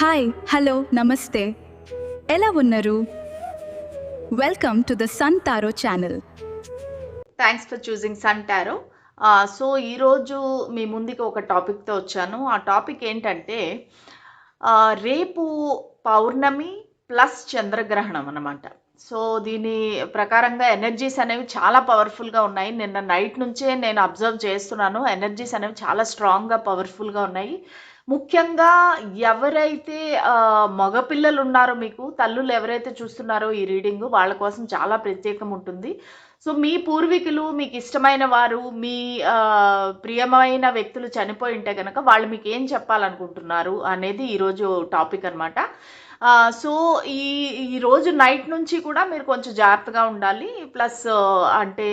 Hi hello నమస్తే ఎలా ఉన్నారు? Welcome to the Sun Tarot channel. Thanks for choosing Sun Tarot. So ఈరోజు మీ ముందుకి ఒక టాపిక్తో వచ్చాను. ఆ టాపిక్ ఏంటంటే రేపు పౌర్ణమి ప్లస్ చంద్రగ్రహణం అన్నమాట. సో దీని ప్రకారంగా ఎనర్జీస్ అనేవి చాలా పవర్ఫుల్గా ఉన్నాయి. నిన్న నైట్ నుంచే నేను అబ్జర్వ్ చేస్తున్నాను. ఎనర్జీస్ అనేవి చాలా స్ట్రాంగ్గా పవర్ఫుల్గా ఉన్నాయి. ముఖ్యంగా ఎవరైతే మగపిల్లలు ఉన్నారో, మీకు తల్లులు ఎవరైతే చూస్తున్నారో ఈ రీడింగ్, వాళ్ళ కోసం చాలా ప్రత్యేకం ఉంటుంది. సో మీ పూర్వీకులు, మీకు ఇష్టమైన వారు, మీ ప్రియమైన వ్యక్తులు చనిపోయి ఉంటే కనుక వాళ్ళు మీకు ఏం చెప్పాలనుకుంటున్నారు అనేది ఈరోజు టాపిక్ అనమాట. సో ఈ రోజు నైట్ నుంచి కూడా మీరు కొంచెం జాగ్రత్తగా ఉండాలి. ప్లస్ అంటే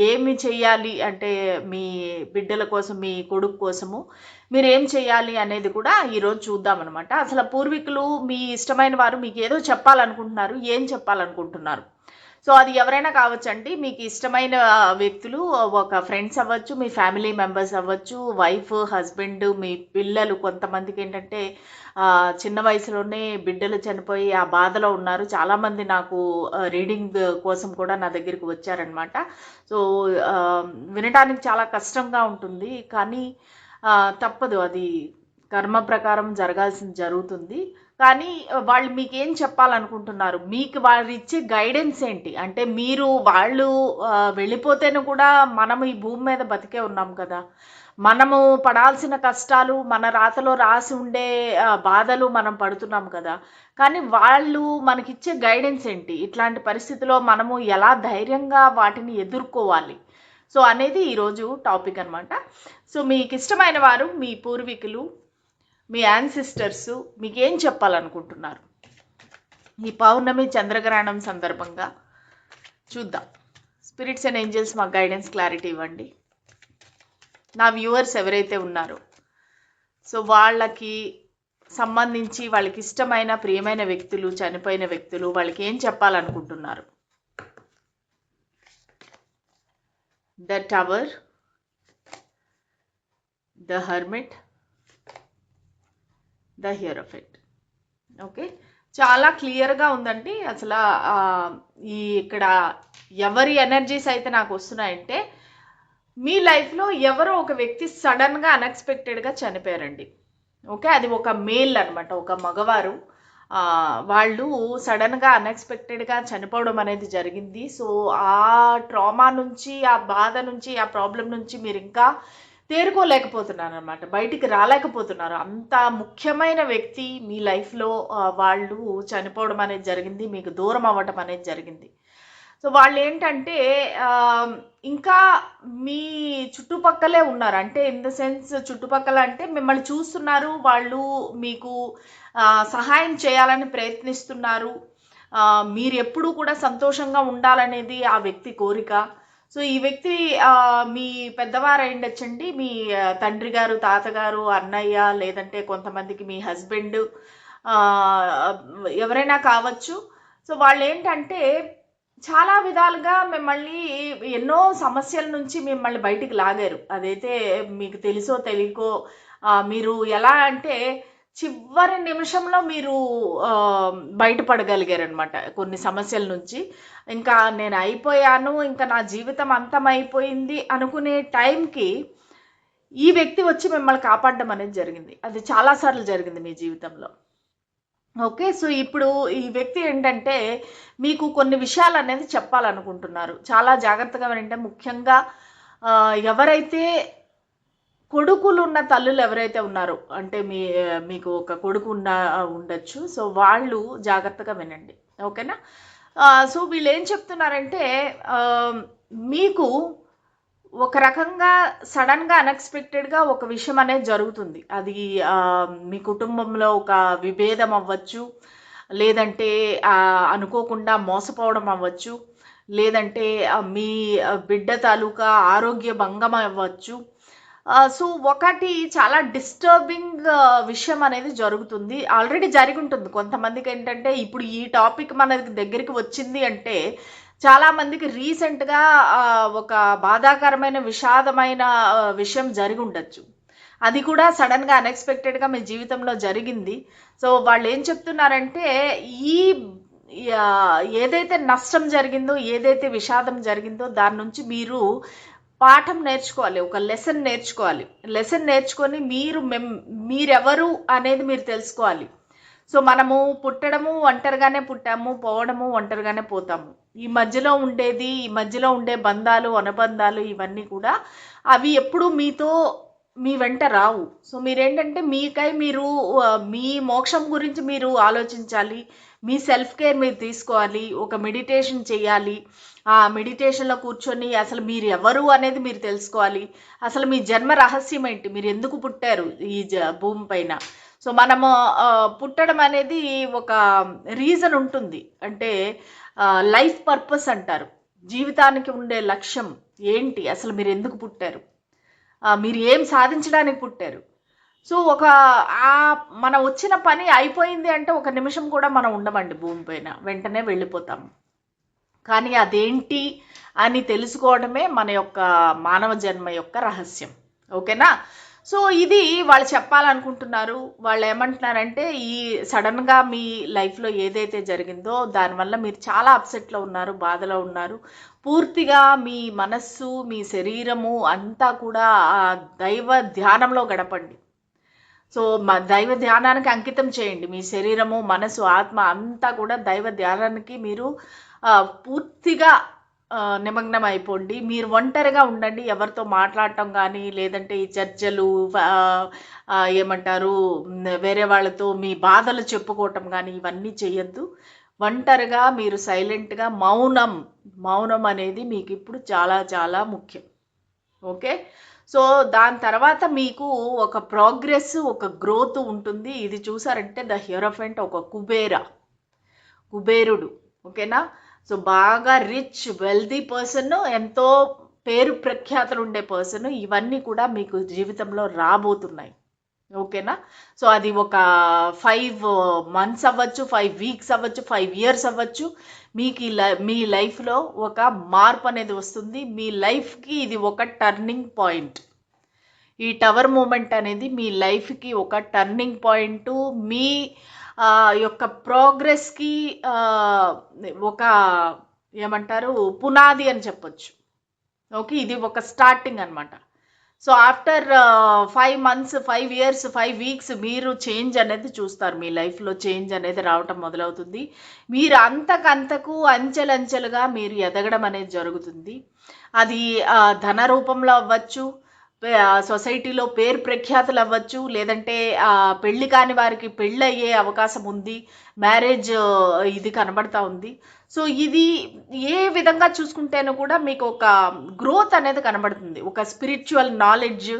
ఏమి చెయ్యాలి అంటే మీ బిడ్డల కోసం, మీ కొడుకు కోసము మీరు ఏం చేయాలి అనేది కూడా ఈరోజు చూద్దాం అనమాట. అసలు పూర్వీకులు, మీ ఇష్టమైన వారు మీకు ఏదో చెప్పాలనుకుంటున్నారు, ఏం చెప్పాలనుకుంటున్నారు. సో అది ఎవరైనా కావచ్చండి. మీకు ఇష్టమైన వ్యక్తులు, ఒక ఫ్రెండ్స్ అవ్వచ్చు, మీ ఫ్యామిలీ మెంబర్స్ అవ్వచ్చు, వైఫ్, హస్బెండ్, మీ పిల్లలు. కొంతమందికి ఏంటంటే చిన్న వయసులోనే బిడ్డలు చనిపోయి ఆ బాధలో ఉన్నారు. చాలామంది నాకు రీడింగ్ కోసం కూడా నా దగ్గరికి వచ్చారనమాట. సో వినడానికి చాలా కష్టంగా ఉంటుంది, కానీ తప్పదు, అది కర్మ ప్రకారం జరగాల్సింది జరుగుతుంది. కానీ వాళ్ళు మీకేం చెప్పాలనుకుంటున్నారు, మీకు వాళ్ళు ఇచ్చే గైడెన్స్ ఏంటి అంటే, వాళ్ళు వెళ్ళిపోతేనే కూడా మనం ఈ భూమి మీద బతికే ఉన్నాం కదా, మనము పడాల్సిన కష్టాలు, మన రాతలో రాసి ఉండే బాధలు మనం పడుతున్నాం కదా, కానీ వాళ్ళు మనకిచ్చే గైడెన్స్ ఏంటి, ఇట్లాంటి పరిస్థితిలో మనము ఎలా ధైర్యంగా వాటిని ఎదుర్కోవాలి, సో అనేది ఈరోజు టాపిక్ అనమాట. సో మీకు ఇష్టమైన వారు, మీ పూర్వీకులు, మీ యాన్సిస్టర్స్ మీకు ఏం చెప్పాలనుకుంటున్నారు ఈ పౌర్ణమి చంద్రగ్రహణం సందర్భంగా చూద్దాం. స్పిరిట్స్ అండ్ ఏంజల్స్ మాకు గైడెన్స్, క్లారిటీ ఇవ్వండి. నా వ్యూవర్స్ ఎవరైతే ఉన్నారో, సో వాళ్ళకి సంబంధించి వాళ్ళకి ఇష్టమైన ప్రియమైన వ్యక్తులు, చనిపోయిన వ్యక్తులు, వాళ్ళకి ఏం చెప్పాలనుకుంటున్నారు. The tower, the hermit, the hierophant. Okay, చాలా క్లియర్గా ఉందండి. అసలు ఇక్కడ ఎవరి ఎనర్జీస్ అయితే నాకు వస్తున్నాయంటే, మీ లైఫ్లో ఎవరో ఒక వ్యక్తి సడన్గా అన్ఎక్స్పెక్టెడ్గా చనిపోయారండి. ఓకే, అది ఒక మేల్ అనమాట, ఒక మగవారు. వాళ్ళు సడన్గా అన్ఎక్స్పెక్టెడ్గా చనిపోవడం అనేది జరిగింది. సో ఆ ట్రామా నుంచి, ఆ బాధ నుంచి, ఆ ప్రాబ్లం నుంచి మీరు ఇంకా తేరుకోలేకపోతున్నారు అనమాట, బయటికి రాలేకపోతున్నారు. అంత ముఖ్యమైన వ్యక్తి మీ లైఫ్లో వాళ్ళు చనిపోవడం అనేది జరిగింది, మీకు దూరం అవ్వటం అనేది జరిగింది. సో వాళ్ళు ఏంటంటే ఇంకా మీ చుట్టుపక్కలే ఉన్నారు, అంటే ఇన్ ద సెన్స్ చుట్టుపక్కల అంటే మిమ్మల్ని చూస్తున్నారు, వాళ్ళు మీకు సహాయం చేయాలని ప్రయత్నిస్తున్నారు. మీరు ఎప్పుడూ కూడా సంతోషంగా ఉండాలనేది ఆ వ్యక్తి కోరిక. సో ఈ వ్యక్తి మీ పెద్దవారు అయిండొచ్చండి, మీ తండ్రి గారు, తాతగారు, అన్నయ్య, లేదంటే కొంతమందికి మీ హస్బెండ్, ఎవరైనా కావచ్చు. సో వాళ్ళు ఏంటంటే చాలా విధాలుగా మిమ్మల్ని, ఎన్నో సమస్యల నుంచి మిమ్మల్ని బయటికి లాగారు. అదైతే మీకు తెలుసో తెలియకో మీరు ఎలా అంటే చివరి నిమిషంలో మీరు బయటపడగలిగారనమాట కొన్ని సమస్యల నుంచి. ఇంకా నేను అయిపోయాను, ఇంకా నా జీవితం అంతమైపోయింది అనుకునే టైంకి ఈ వ్యక్తి వచ్చి మిమ్మల్ని కాపాడడం అనేది జరిగింది. అది చాలాసార్లు జరిగింది మీ జీవితంలో. ఓకే, సో ఇప్పుడు ఈ వ్యక్తి ఏంటంటే మీకు కొన్ని విషయాలు అనేది చెప్పాలనుకుంటున్నారు. చాలా జాగ్రత్తగా వినంటే, ముఖ్యంగా ఎవరైతే కొడుకులు ఉన్న తల్లులు ఎవరైతే ఉన్నారో, అంటే మీకు ఒక కొడుకు ఉండొచ్చు. సో వాళ్ళు జాగ్రత్తగా వినండి, ఓకేనా. సో వీళ్ళు ఏం చెప్తున్నారంటే, మీకు ఒక రకంగా సడన్గా అన్ఎక్స్పెక్టెడ్గా ఒక విషయం అనేది జరుగుతుంది. అది మీ కుటుంబంలో ఒక విభేదం అవ్వచ్చు, లేదంటే అనుకోకుండా మోసపోవడం అవ్వచ్చు, లేదంటే మీ బిడ్డ తాలూకా ఆరోగ్య భంగం అవ్వచ్చు. సో ఒకటి చాలా డిస్టర్బింగ్ విషయం అనేది జరుగుతుంది, ఆల్రెడీ జరిగి ఉంటుంది. కొంతమందికి ఏంటంటే ఇప్పుడు ఈ టాపిక్ మన దగ్గరికి వచ్చింది అంటే చాలామందికి రీసెంట్గా ఒక బాధాకరమైన, విషాదమైన విషయం జరిగి ఉండొచ్చు. అది కూడా సడన్గా అన్ఎక్స్పెక్టెడ్గా మీ జీవితంలో జరిగింది. సో వాళ్ళు ఏం చెప్తున్నారంటే ఈ ఏదైతే నష్టం జరిగిందో, ఏదైతే విషాదం జరిగిందో దాని నుంచి మీరు పాఠం నేర్చుకోవాలి, ఒక లెసన్ నేర్చుకోవాలి. లెసన్ నేర్చుకొని మీరెవరు అనేది మీరు తెలుసుకోవాలి. సో మనము పుట్టడము ఒంటరిగానే పుట్టాము, పోవడము ఒంటరిగానే పోతాము. ఈ మధ్యలో ఉండే బంధాలు, అనుబంధాలు ఇవన్నీ కూడా అవి ఎప్పుడు మీ వెంట రావు. సో మీరేంటంటే మీరు మీ మోక్షం గురించి మీరు ఆలోచించాలి. మీ సెల్ఫ్ కేర్ మీరు తీసుకోవాలి. ఒక మెడిటేషన్ చేయాలి. ఆ మెడిటేషన్లో కూర్చొని అసలు మీరు ఎవరు అనేది మీరు తెలుసుకోవాలి. అసలు మీ జన్మ రహస్యం ఏంటి, మీరు ఎందుకు పుట్టారు ఈ భూమి పైన. సో మనము పుట్టడం అనేది ఒక రీజన్ ఉంటుంది. అంటే లైఫ్ పర్పస్ అంటారు. జీవితానికి ఉండే లక్ష్యం ఏంటి, అసలు మీరు ఎందుకు పుట్టారు, మీరు ఏం సాధించడానికి పుట్టారు. సో మనం వచ్చిన పని అయిపోయింది అంటే ఒక నిమిషం కూడా మనం ఉండమండి భూమిపైన, వెంటనే వెళ్ళిపోతాము. కానీ అదేంటి అని తెలుసుకోవడమే మన యొక్క మానవ జన్మ యొక్క రహస్యం. ఓకేనా? సో ఇది వాళ్ళు చెప్పాలనుకుంటున్నారు. వాళ్ళు ఏమంటున్నారంటే ఈ సడన్గా మీ లైఫ్లో ఏదైతే జరిగిందో దానివల్ల మీరు చాలా అప్సెట్లో ఉన్నారు, బాధలో ఉన్నారు. పూర్తిగా మీ మనస్సు, మీ శరీరము అంతా కూడా దైవ ధ్యానంలో గడపండి. సో దైవ ధ్యానానికి అంకితం చేయండి. మీ శరీరము, మనసు, ఆత్మ అంతా కూడా దైవ ధ్యానానికి మీరు పూర్తిగా నిమగ్నం అయిపోండి. మీరు ఒంటరిగా ఉండండి. ఎవరితో మాట్లాడటం కానీ, లేదంటే ఈ చర్చలు ఏమంటారు వేరే వాళ్ళతో మీ బాధలు చెప్పుకోవటం కానీ ఇవన్నీ చేయొద్దు. ఒంటరిగా మీరు సైలెంట్గా మౌనం అనేది మీకు ఇప్పుడు చాలా చాలా ముఖ్యం. ఓకే? సో దాని తర్వాత మీకు ఒక ప్రోగ్రెస్, ఒక గ్రోత్ ఉంటుంది. ఇది చూసారంటే ద హియరోఫెంట్ ఒక కుబేరుడు. ఓకేనా? సో బాగా రిచ్ వెల్దీ పర్సన్, ఎంతో పేరు ప్రఖ్యాతులు ఉండే పర్సన్, ఇవన్నీ కూడా మీకు జీవితంలో రాబోతున్నాయి. ఓకేనా? సో అది ఒక 5 months అవ్వచ్చు, 5 weeks అవ్వచ్చు, 5 years అవ్వచ్చు. మీకు మీ లైఫ్లో ఒక మార్పు అనేది వస్తుంది. మీ లైఫ్కి ఇది ఒక టర్నింగ్ పాయింట్. ఈ టవర్ మూమెంట్ అనేది మీ లైఫ్కి ఒక టర్నింగ్ పాయింట్, మీ యొక్క ప్రోగ్రెస్కి ఒక ఏమంటారు పునాది అని చెప్పొచ్చు. ఓకే, ఇది ఒక స్టార్టింగ్ అనమాట. So after 5 months, 5 years, 5 weeks మీరు చేంజ్ అనేది చూస్తారు. మీ లైఫ్లో చేంజ్ అనేది రావటం మొదలవుతుంది. మీరు అంతకంతకు అంచెలంచెలుగా మీరు ఎదగడం అనేది జరుగుతుంది. అది ధన రూపంలో అవ్వచ్చు, సొసైటీలో పేరు ప్రఖ్యాతులు అవ్వచ్చు, లేదంటే పెళ్లి కాని వారికి పెళ్ళి అయ్యే అవకాశం ఉంది, మ్యారేజ్ ఇది కనబడతా ఉంది. సో ఇది ఏ విధంగా చూసుకుంటేనూ కూడా మీకు ఒక గ్రోత్ అనేది కనబడుతుంది. ఒక స్పిరిచువల్ నాలెడ్జ్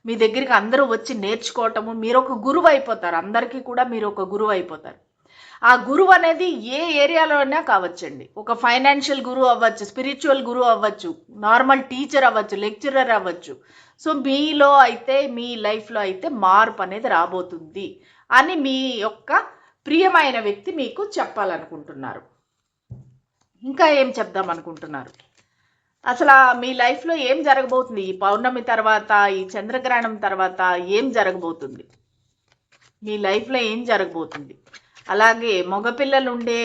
మీ దగ్గరికి అందరూ వచ్చి నేర్చుకోవటము, మీరు ఒక గురువు అయిపోతారు. అందరికీ కూడా మీరు ఒక గురువు అయిపోతారు. ఆ గురువు అనేది ఏ ఏరియాలోనే కావచ్చండి. ఒక ఫైనాన్షియల్ గురువు అవ్వచ్చు, స్పిరిచువల్ గురువు అవ్వచ్చు, నార్మల్ టీచర్ అవ్వచ్చు, లెక్చరర్ అవ్వచ్చు. సో మీలో అయితే, మీ లైఫ్లో అయితే మార్పు అనేది రాబోతుంది అని మీ యొక్క ప్రియమైన వ్యక్తి మీకు చెప్పాలనుకుంటున్నారు. ఇంకా ఏం చెప్దాం అనుకుంటున్నారు? అసలు మీ లైఫ్లో ఏం జరగబోతుంది? ఈ పౌర్ణమి తర్వాత, ఈ చంద్రగ్రహణం తర్వాత ఏం జరగబోతుంది? మీ లైఫ్లో ఏం జరగబోతుంది? అలాగే మగపిల్లలు ఉండే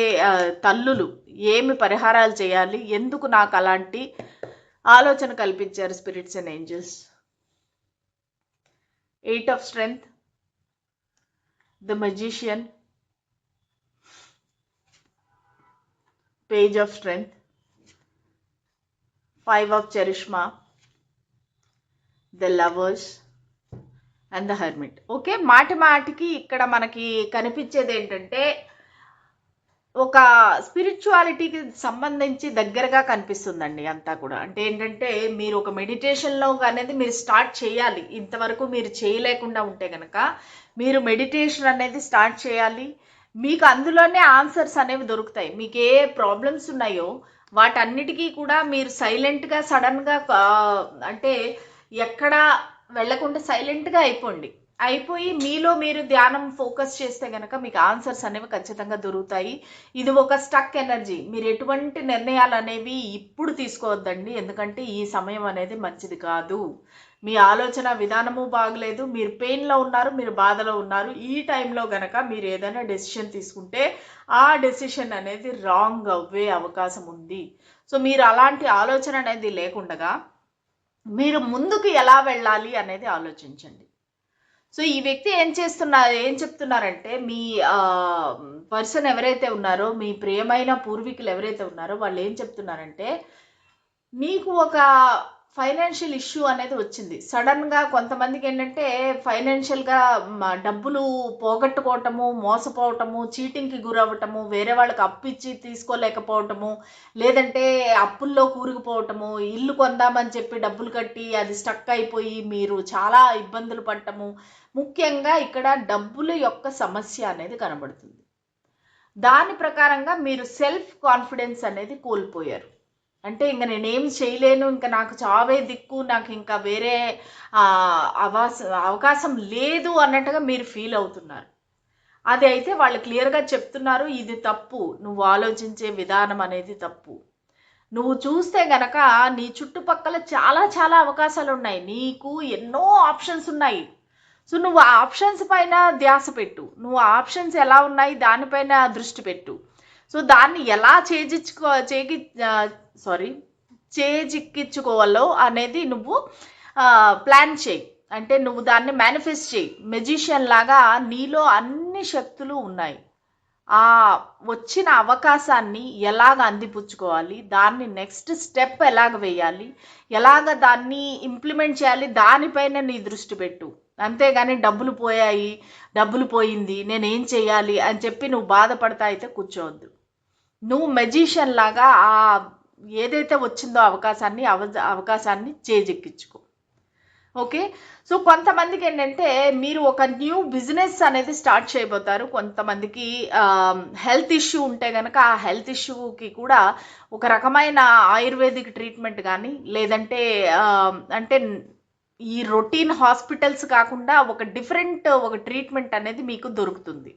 తల్లులు ఏమి పరిహారాలు చేయాలి? ఎందుకు నాకు అలాంటి ఆలోచన కల్పించారు spirits and angels? 8 of Strength, the Magician, Page of Strength, 5 of Charishma, the Lovers and the Hermit. Okay, మాటికి ఇక్కడ మనకి కనిపించేది ఏంటంటే ఒక స్పిరిచువాలిటీకి సంబంధించి దగ్గరగా కనిపిస్తుందండి అంతా కూడా. అంటే ఏంటంటే మీరు ఒక మెడిటేషన్లో అనేది మీరు స్టార్ట్ చేయాలి. ఇంతవరకు మీరు చేయలేకుండా ఉంటే కనుక మీరు మెడిటేషన్ అనేది స్టార్ట్ చేయాలి. మీకు అందులోనే ఆన్సర్స్ అనేవి దొరుకుతాయి. మీకు ఏ ప్రాబ్లమ్స్ ఉన్నాయో వాటన్నిటికీ కూడా మీరు సైలెంట్గా సడన్గా అంటే ఎక్కడ వెళ్లకుండా సైలెంట్గా అయిపోయి మీలో మీరు ధ్యానం ఫోకస్ చేస్తే కనుక మీకు ఆన్సర్స్ అనేవి ఖచ్చితంగా దొరుకుతాయి. ఇది ఒక స్టక్ ఎనర్జీ. మీరు ఎటువంటి నిర్ణయాలు అనేవి ఇప్పుడు తీసుకోవద్దండి, ఎందుకంటే ఈ సమయం అనేది మంచిది కాదు. మీ ఆలోచన విధానము బాగలేదు, మీరు పెయిన్లో ఉన్నారు, మీరు బాధలో ఉన్నారు. ఈ టైంలో గనక మీరు ఏదైనా డెసిషన్ తీసుకుంటే ఆ డెసిషన్ అనేది రాంగ్ అవ్వే అవకాశం ఉంది. సో మీరు అలాంటి ఆలోచన అనేది లేకుండగా మీరు ముందుకు ఎలా వెళ్ళాలి అనేది ఆలోచించండి. సో ఈ వ్యక్తి ఏం చెప్తున్నారంటే మీ పర్సన్ ఎవరైతే ఉన్నారో, మీ ప్రియమైన పూర్వీకులు ఎవరైతే ఉన్నారో వాళ్ళు ఏం చెప్తున్నారంటే, నీకు ఒక ఫైనాన్షియల్ ఇష్యూ అనేది వచ్చింది. సడన్గా కొంతమందికి ఏంటంటే ఫైనాన్షియల్గా డబ్బులు పోగొట్టుకోవటము, మోసపోవటము, చీటింగ్కి గురవ్వటము, వేరే వాళ్ళకి అప్పిచ్చి తీసుకోలేకపోవటము, లేదంటే అప్పుల్లో కూరుకుపోవటము, ఇల్లు కొందామని చెప్పి డబ్బులు కట్టి అది స్టక్ అయిపోయి మీరు చాలా ఇబ్బందులు పడటము, ముఖ్యంగా ఇక్కడ డబ్బుల యొక్క సమస్య అనేది కనబడుతుంది. దాని ప్రకారంగా మీరు సెల్ఫ్ కాన్ఫిడెన్స్ అనేది కోల్పోయారు. అంటే ఇంక నేనేం చేయలేను, ఇంకా నాకు చావే దిక్కు, నాకు ఇంకా వేరే అవకాశం లేదు అన్నట్టుగా మీరు ఫీల్ అవుతున్నారు. అది అయితే వాళ్ళు క్లియర్గా చెప్తున్నారు, ఇది తప్పు, నువ్వు ఆలోచించే విధానం అనేది తప్పు. నువ్వు చూస్తే గనక నీ చుట్టుపక్కల చాలా చాలా అవకాశాలు ఉన్నాయి, నీకు ఎన్నో ఆప్షన్స్ ఉన్నాయి. సో నువ్వు ఆ ఆప్షన్స్ పైన ధ్యాస పెట్టు, నువ్వు ఆ ఆప్షన్స్ ఎలా ఉన్నాయి దానిపైన దృష్టి పెట్టు. సో దాన్ని ఎలా చేజిక్కించుకోవాలో అనేది నువ్వు ప్లాన్ చేయి. అంటే నువ్వు దాన్ని మేనిఫెస్ట్ చేయి. మెజిషియన్ లాగా నీలో అన్ని శక్తులు ఉన్నాయి. ఆ వచ్చిన అవకాశాన్ని ఎలాగ అందిపుచ్చుకోవాలి, దాన్ని నెక్స్ట్ స్టెప్ ఎలాగ వేయాలి, ఎలాగ దాన్ని ఇంప్లిమెంట్ చేయాలి, దానిపైన నీ దృష్టి పెట్టు. అంతేగాని డబ్బులు పోయాయి, డబ్బులు పోయింది, నేనేం చేయాలి అని చెప్పి నువ్వు బాధపడతా అయితే కూర్చోవద్దు. నువ్వు మెజిషియన్ లాగా ఆ ఏదైతే వచ్చిందో అవకాశాన్ని చేజెక్కించుకో. ఓకే. సో కొంతమందికి ఏంటంటే మీరు ఒక న్యూ బిజినెస్ అనేది స్టార్ట్ చేయబోతారు. కొంతమందికి హెల్త్ ఇష్యూ ఉంటే కనుక ఆ హెల్త్ ఇష్యూకి కూడా ఒక రకమైన ఆయుర్వేదిక్ ట్రీట్మెంట్ కానీ, లేదంటే అంటే ఈ రొటీన్ హాస్పిటల్స్ కాకుండా ఒక డిఫరెంట్ ఒక ట్రీట్మెంట్ అనేది మీకు దొరుకుతుంది.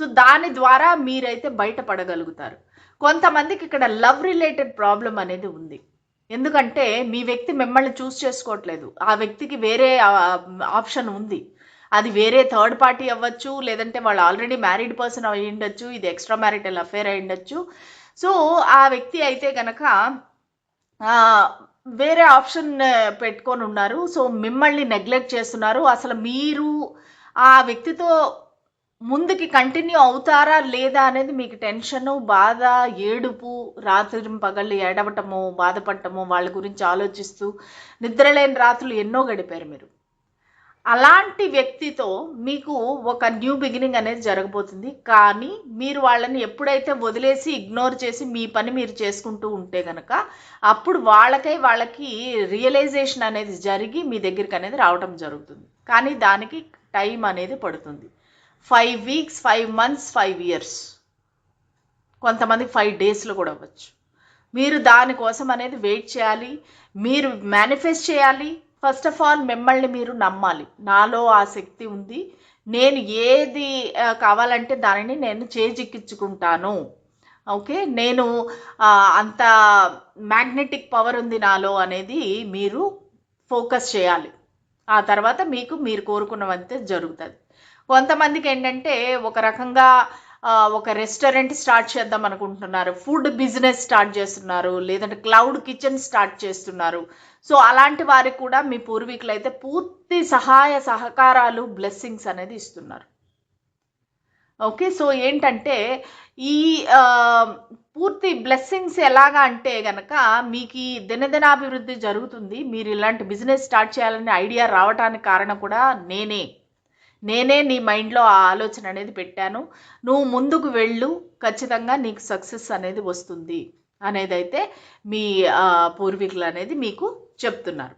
సో దాని ద్వారా మీరైతే బయటపడగలుగుతారు. కొంతమందికి ఇక్కడ లవ్ రిలేటెడ్ ప్రాబ్లం అనేది ఉంది. ఎందుకంటే మీ వ్యక్తి మిమ్మల్ని చూస్ చేసుకోవట్లేదు, ఆ వ్యక్తికి వేరే ఆప్షన్ ఉంది. అది వేరే థర్డ్ పార్టీ అవ్వచ్చు, లేదంటే వాళ్ళు ఆల్రెడీ మ్యారీడ్ పర్సన్ అయి ఉండొచ్చు, ఇది ఎక్స్ట్రా మ్యారిటల్ అఫేర్ అయి ఉండొచ్చు. సో ఆ వ్యక్తి అయితే కనుక వేరే ఆప్షన్ పెట్టుకొని ఉన్నారు. సో మిమ్మల్ని నెగ్లెక్ట్ చేస్తున్నారు. అసలు మీరు ఆ వ్యక్తితో ముందుకి కంటిన్యూ అవుతారా లేదా అనేది మీకు టెన్షను, బాధ, ఏడుపు, రాత్రి పగళ్ళు ఏడవటము, బాధపడటము, వాళ్ళ గురించి ఆలోచిస్తూ నిద్రలేని రాత్రులు ఎన్నో గడిపారు మీరు. అలాంటి వ్యక్తితో మీకు ఒక న్యూ బిగినింగ్ అనేది జరగబోతుంది. కానీ మీరు వాళ్ళని ఎప్పుడైతే వదిలేసి ఇగ్నోర్ చేసి మీ పని మీరు చేసుకుంటూ ఉంటే కనుక అప్పుడు వాళ్ళకి రియలైజేషన్ అనేది జరిగి మీ దగ్గరికి అనేది రావడం జరుగుతుంది. కానీ దానికి టైం అనేది పడుతుంది. 5 weeks, 5 months, 5 years, కొంతమందికి 5 daysలో కూడా అవ్వచ్చు. మీరు దానికోసం అనేది వెయిట్ చేయాలి, మీరు మేనిఫెస్ట్ చేయాలి. ఫస్ట్ ఆఫ్ ఆల్ మిమ్మల్ని మీరు నమ్మాలి, నాలో ఆ శక్తి ఉంది, నేను ఏది కావాలంటే దానిని నేను చేజిక్కించుకుంటాను. ఓకే, నేను అంత మ్యాగ్నెటిక్ పవర్ ఉంది నాలో అనేది మీరు ఫోకస్ చేయాలి. ఆ తర్వాత మీరు కోరుకున్నవంతే జరుగుతుంది. కొంతమందికి ఏంటంటే ఒక రకంగా ఒక రెస్టారెంట్ స్టార్ట్ చేద్దాం అనుకుంటున్నారు, ఫుడ్ బిజినెస్ స్టార్ట్ చేస్తున్నారు, లేదంటే క్లౌడ్ కిచెన్ స్టార్ట్ చేస్తున్నారు. సో అలాంటి వారికి కూడా మీ పూర్వీకులు అయితే పూర్తి సహాయ సహకారాలు, బ్లెస్సింగ్స్ అనేది ఇస్తున్నారు. ఓకే, సో ఏంటంటే ఈ పూర్తి బ్లెస్సింగ్స్ ఎలాగా అంటే గనక మీకు ఈ దినదినాభివృద్ధి జరుగుతుంది. మీరు ఇలాంటి బిజినెస్ స్టార్ట్ చేయాలనే ఐడియా రావడానికి కారణం కూడా నేనే నీ మైండ్లో ఆ ఆలోచన అనేది పెట్టాను, నువ్వు ముందుకు వెళ్ళు, ఖచ్చితంగా నీకు సక్సెస్ అనేది వస్తుంది అనేది అయితే మీ పూర్వీకులు అనేది మీకు చెప్తున్నారు.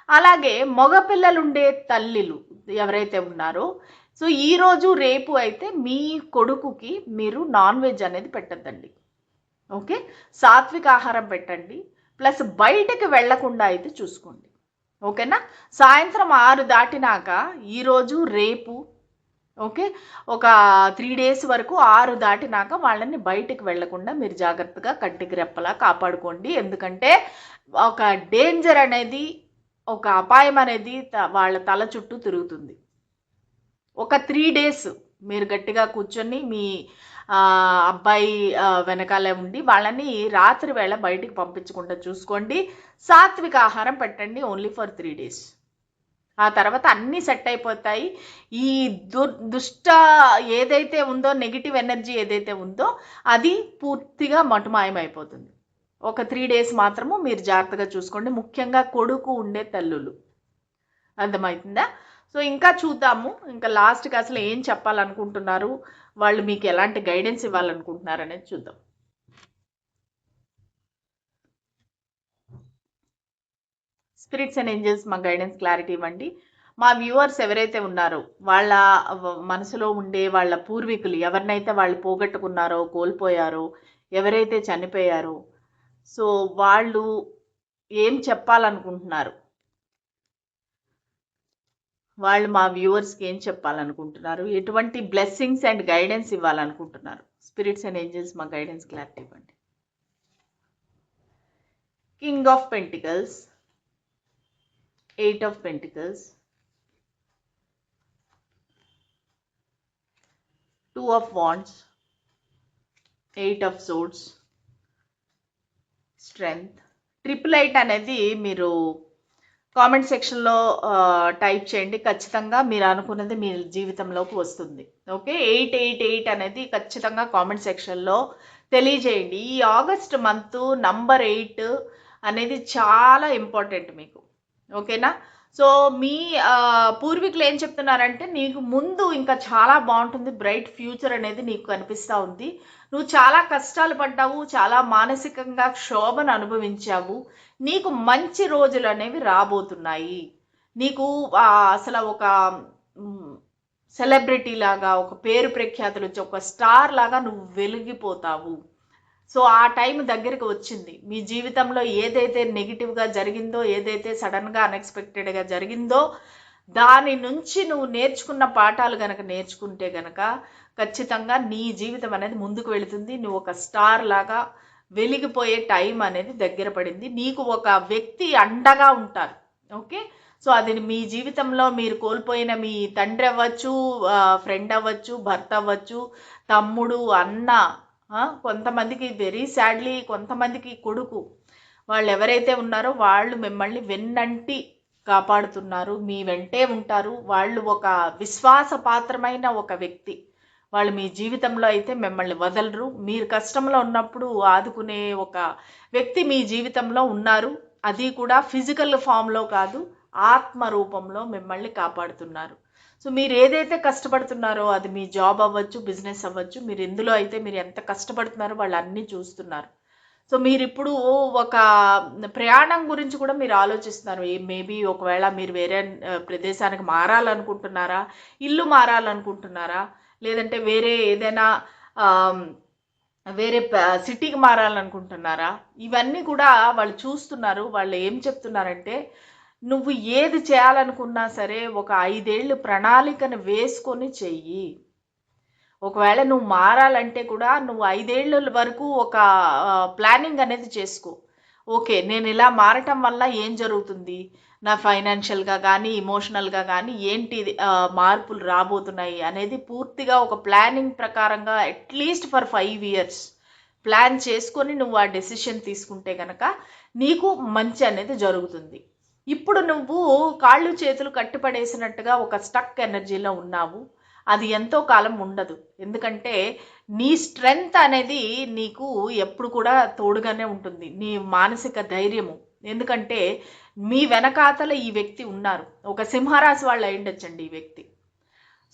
అలాగే మగపిల్లలుండే తల్లిలు ఎవరైతే ఉన్నారో, సో ఈరోజు రేపు అయితే మీ కొడుకుకి మీరు నాన్ వెజ్ అనేది పెట్టద్దండి. ఓకే, సాత్విక ఆహారం పెట్టండి, ప్లస్ బయటకు వెళ్లకుండా అయితే చూసుకోండి. ఓకేనా, సాయంత్రం 6 దాటినాక ఈరోజు రేపు ఓకే ఒక 3 days వరకు 6 దాటినాక వాళ్ళని బయటికి వెళ్లకుండా మీరు జాగ్రత్తగా కంటికి రెప్పలా కాపాడుకోండి. ఎందుకంటే ఒక డేంజర్ అనేది ఒక అపాయం అనేది వాళ్ళ తల చుట్టూ తిరుగుతుంది. ఒక 3 డేస్ మీరు గట్టిగా కూర్చొని మీ అబ్బాయి వెనకాలే ఉండి వాళ్ళని రాత్రి వేళ బయటికి పంపించకుండా చూసుకోండి. సాత్విక ఆహారం పెట్టండి ఓన్లీ ఫర్ 3 డేస్. ఆ తర్వాత అన్నీ సెట్ అయిపోతాయి. ఈ దుష్ట ఏదైతే ఉందో, నెగిటివ్ ఎనర్జీ ఏదైతే ఉందో అది పూర్తిగా మటుమాయమైపోతుంది. ఒక 3 డేస్ మాత్రము మీరు జాగ్రత్తగా చూసుకోండి, ముఖ్యంగా కొడుకు ఉండే తల్లులు. అర్థమవుతుందా? సో ఇంకా చూద్దాము. ఇంకా లాస్ట్కి అసలు ఏం చెప్పాలనుకుంటున్నారు, వాళ్ళు మీకు ఎలాంటి గైడెన్స్ ఇవ్వాలనుకుంటున్నారు అనేది చూద్దాం. స్పిరిట్స్ అండ్ ఏంజల్స్ మా గైడెన్స్ క్లారిటీ ఇవ్వండి. మా వ్యూవర్స్ ఎవరైతే ఉన్నారో వాళ్ళ మనసులో ఉండే వాళ్ళ పూర్వీకులు ఎవరినైతే వాళ్ళు పోగొట్టుకున్నారో, కోల్పోయారో, ఎవరైతే చనిపోయారో, సో వాళ్ళు ఏం చెప్పాలనుకుంటున్నారు, వాళ్ళు మా వ్యూవర్స్కి ఏం చెప్పాలనుకుంటున్నారు, ఎటువంటి బ్లెస్సింగ్స్ అండ్ గైడెన్స్ ఇవ్వాలనుకుంటున్నారు. స్పిరిట్స్ అండ్ ఏంజల్స్ మా గైడెన్స్ క్లారిటీ ఇవ్వండి. King of pentacles, 8 of Pentacles, 2 of Wands, 8 of Swords, Strength. 888 అనేది మీరు కామెంట్ సెక్షన్లో టైప్ చేయండి. ఖచ్చితంగా మీరు అనుకున్నది మీ జీవితంలోకి వస్తుంది. ఓకే, 888 అనేది ఖచ్చితంగా కామెంట్ సెక్షన్లో తెలియజేయండి. ఈ ఆగస్ట్ మంత్ నంబర్ 8 అనేది చాలా ఇంపార్టెంట్ మీకు. ఓకేనా? సో మీ పూర్వీకులు ఏం చెప్తున్నారంటే నీకు ముందు ఇంకా చాలా బాగుంటుంది, బ్రైట్ ఫ్యూచర్ అనేది నీకు కనిపిస్తూ ఉంది. నువ్వు చాలా కష్టాలు పడ్డావు, చాలా మానసికంగా క్షోభను అనుభవించావు. నీకు మంచి రోజులు అనేవి రాబోతున్నాయి. నీకు అసలు ఒక సెలబ్రిటీ లాగా, ఒక పేరు ప్రఖ్యాతులు వచ్చి ఒక స్టార్ లాగా నువ్వు వెలిగిపోతావు. సో ఆ టైం దగ్గరికి వచ్చింది. మీ జీవితంలో ఏదైతే నెగిటివ్గా జరిగిందో, ఏదైతే సడన్గా అన్ఎక్స్పెక్టెడ్గా జరిగిందో, దాని నుంచి నువ్వు నేర్చుకున్న పాఠాలు గనక నేర్చుకుంటే గనక ఖచ్చితంగా నీ జీవితం అనేది ముందుకు వెళుతుంది. నువ్వు ఒక స్టార్ లాగా వెలిగిపోయే టైం అనేది దగ్గర పడింది. నీకు ఒక వ్యక్తి అండగా ఉంటారు. ఓకే, సో అది మీ జీవితంలో మీరు కోల్పోయిన మీ తండ్రి అవ్వచ్చు, ఫ్రెండ్ అవ్వచ్చు, భర్త అవ్వచ్చు, తమ్ముడు, అన్న, కొంతమందికి వెరీ సాడ్లీ కొంతమందికి కొడుకు, వాళ్ళు ఎవరైతే ఉన్నారో వాళ్ళు మిమ్మల్ని వెన్నంటి కాపాడుతున్నారు, మీ వెంటే ఉంటారు. వాళ్ళు ఒక విశ్వాసపాత్రమైన ఒక వ్యక్తి. వాళ్ళు మీ జీవితంలో అయితే మిమ్మల్ని వదలరు. మీరు కష్టంలో ఉన్నప్పుడు ఆదుకునే ఒక వ్యక్తి మీ జీవితంలో ఉన్నారు. అది కూడా ఫిజికల్ ఫామ్లో కాదు, ఆత్మ రూపంలో మిమ్మల్ని కాపాడుతున్నారు. సో మీరు ఏదైతే కష్టపడుతున్నారో అది మీ జాబ్ అవ్వచ్చు, బిజినెస్ అవ్వచ్చు, మీరు ఎందులో అయితే మీరు ఎంత కష్టపడుతున్నారో వాళ్ళు అన్నీ చూస్తున్నారు. సో మీరు ఇప్పుడు ఒక ప్రయాణం గురించి కూడా మీరు ఆలోచిస్తున్నారు. మేబీ ఒకవేళ మీరు వేరే ప్రదేశానికి మారాలనుకుంటున్నారా, ఇల్లు మారాలనుకుంటున్నారా, లేదంటే వేరే ఏదైనా వేరే సిటీకి మారాలనుకుంటున్నారా, ఇవన్నీ కూడా వాళ్ళు చూస్తున్నారు. వాళ్ళు ఏం చెప్తున్నారంటే నువ్వు ఏది చేయాలనుకున్నా సరే ఒక 5 ఏళ్ళు ప్రణాళికను వేసుకొని చెయ్యి. ఒకవేళ నువ్వు మారాలంటే కూడా నువ్వు 5 ఏళ్ళ వరకు ఒక ప్లానింగ్ అనేది చేసుకో. ఓకే, నేను ఇలా మారటం వల్ల ఏం జరుగుతుంది, నా ఫైనాన్షియల్గా కానీ ఎమోషనల్గా కానీ ఏంటి మార్పులు రాబోతున్నాయి అనేది పూర్తిగా ఒక ప్లానింగ్ ప్రకారంగా అట్లీస్ట్ ఫర్ 5 years ప్లాన్ చేసుకొని నువ్వు ఆ డెసిషన్ తీసుకుంటే కనుక నీకు మంచి అనేది జరుగుతుంది. ఇప్పుడు నువ్వు కాళ్ళు చేతులు కట్టుపడేసినట్టుగా ఒక స్టక్ ఎనర్జీలో ఉన్నావు. అది ఎంతో కాలం ఉండదు. ఎందుకంటే నీ స్ట్రెంగ్త్ అనేది నీకు ఎప్పుడు కూడా తోడుగానే ఉంటుంది, నీ మానసిక ధైర్యము. ఎందుకంటే మీ వెనకాతల ఈ వ్యక్తి ఉన్నారు. ఒక సింహరాశి వాళ్ళు అయ్యుండొచ్చండి ఈ వ్యక్తి.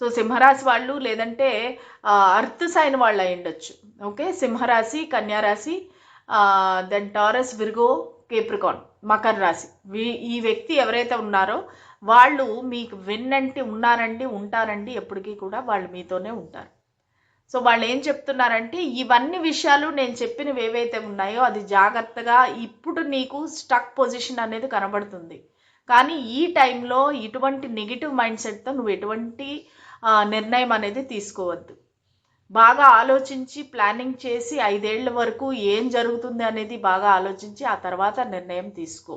సో సింహరాశి వాళ్ళు, లేదంటే అర్త్ సైన్ వాళ్ళు అయ్యుండొచ్చు. ఓకే, సింహరాశి, కన్యారాశి, then taurus, Virgo, Capricorn, Makar రాశి, ఈ వ్యక్తి ఎవరైతే ఉన్నారో వాళ్ళు మీకు వెన్నంటి ఉన్నారండి, ఉంటారండి, ఎప్పటికీ కూడా వాళ్ళు మీతోనే ఉంటారు. సో వాళ్ళు ఏం చెప్తున్నారంటే ఇవన్నీ విషయాలు నేను చెప్పినవి ఏవైతే ఉన్నాయో అది జాగ్రత్తగా, ఇప్పుడు నీకు స్టక్ పొజిషన్ అనేది కనబడుతుంది. కానీ ఈ టైంలో ఇటువంటి నెగిటివ్ మైండ్ సెట్తో నువ్వు ఎటువంటి నిర్ణయం అనేది తీసుకోవద్దు. బాగా ఆలోచించి ప్లానింగ్ చేసి 5 ఏళ్ల వరకు ఏం జరుగుతుంది అనేది బాగా ఆలోచించి ఆ తర్వాత నిర్ణయం తీసుకో.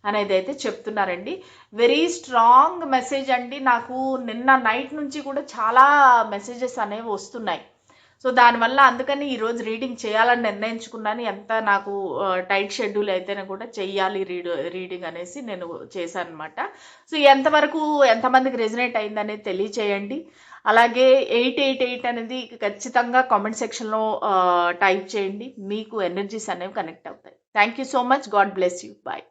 అనేది అయితే చెప్తున్నారండి. వెరీ స్ట్రాంగ్ మెసేజ్ అండి. నాకు నిన్న నైట్ నుంచి కూడా చాలా మెసేజెస్ అనేవి వస్తున్నాయి. సో దానివల్ల అందుకని ఈరోజు రీడింగ్ చేయాలని నిర్ణయించుకున్నాను. ఎంత నాకు టైట్ షెడ్యూల్ అయితేనే కూడా చెయ్యాలి రీడింగ్ అనేసి నేను చేశాను అనమాట. సో ఎంతవరకు ఎంతమందికి రెజనేట్ అయిందనేది తెలియచేయండి. అలాగే 888 అనేది ఖచ్చితంగా కామెంట్ సెక్షన్లో టైప్ చేయండి. మీకు ఎనర్జీస్ అనేవి కనెక్ట్ అవుతాయి. Thank you so much. God bless you. Bye.